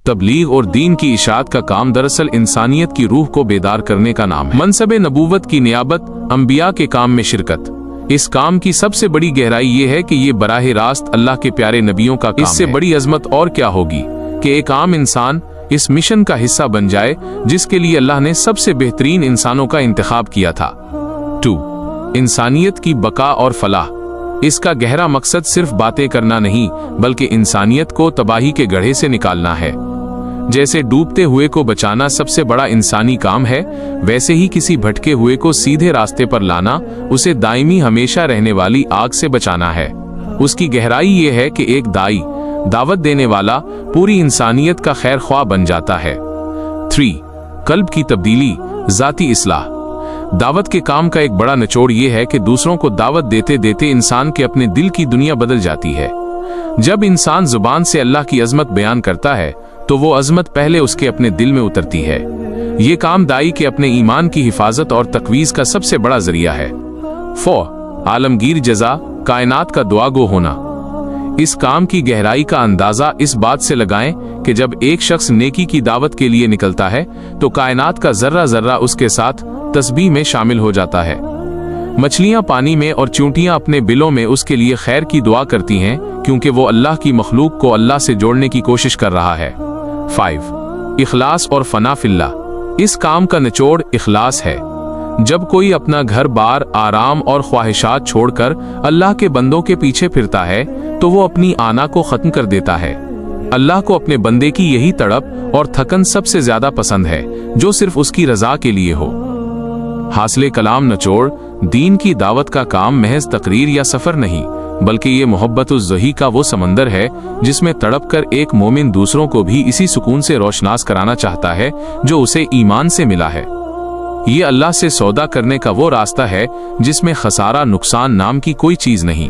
तबलीग और दीन की इशाअत का काम दरअसल इंसानियत की रूह को बेदार करने का नाम है। मनसब नबूवत की नियाबत, अंबिया के काम में शिरकत, इस काम की सबसे बड़ी गहराई ये है कि ये बराह रास्त अल्लाह के प्यारे नबियों का काम इससे बड़ी अजमत और क्या होगी कि एक आम इंसान इस मिशन का हिस्सा बन जाए जिसके लिए अल्लाह ने सबसे बेहतरीन इंसानों का इंतखाब किया था। 2. इंसानियत की बका और फलाह। इसका गहरा मकसद सिर्फ बातें करना नहीं बल्कि इंसानियत को तबाही के गड्ढे से निकालना है। जैसे डूबते हुए को बचाना सबसे बड़ा इंसानी काम है, वैसे ही किसी भटके हुए को सीधे रास्ते पर लाना उसे दायमी हमेशा रहने वाली आग से बचाना है। उसकी गहराई ये है कि एक दाई, दावत देने वाला, पूरी इंसानियत का खैर ख्वाह बन जाता है। 3. कल्ब की तब्दीली, ज़ाती इस्लाह। दावत के काम का एक बड़ा निचोड़ ये है कि दूसरों को दावत देते देते इंसान के अपने दिल की दुनिया बदल जाती है। जब इंसान जुबान से अल्लाह की अजमत बयान करता है तो वो अजमत पहले उसके अपने दिल में उतरती है। ये काम दाई के अपने ईमान की हिफाजत और तकवीज का सबसे बड़ा जरिया है। 4. आलमगीर जज़ा, कायनात का दुआगो होना। इस काम की गहराई का अंदाजा इस बात से लगाएं कि जब एक शख्स नेकी की दावत के लिए निकलता है तो कायनात का जर्रा जर्रा उसके साथ तस्बीह में शामिल हो जाता है। मछलियां पानी में और चूंटियां अपने बिलों में उसके लिए खैर की दुआ करती हैं क्योंकि वो अल्लाह की मखलूक को अल्लाह से जोड़ने की कोशिश कर रहा है। 5. इखलास और फना फिल्लाह। इस काम का निचोड़ इखलास है। जब कोई अपना घर बार, आराम और ख्वाहिशात छोड़कर अल्लाह के बंदों के पीछे फिरता है तो वो अपनी आना को खत्म कर देता है। अल्लाह को अपने बंदे की यही तड़प और थकन सबसे ज्यादा पसंद है जो सिर्फ उसकी रजा के लिए हो। हासिले कलाम निचोड़, दीन की दावत का काम महज तकरीर या सफर नहीं बल्कि ये मोहब्बत-उज़-ज़ही का वो समंदर है जिसमें तड़प कर एक मोमिन दूसरों को भी इसी सुकून से रोशनास कराना चाहता है जो उसे ईमान से मिला है। ये अल्लाह से सौदा करने का वो रास्ता है जिसमें खसारा, नुकसान नाम की कोई चीज नहीं।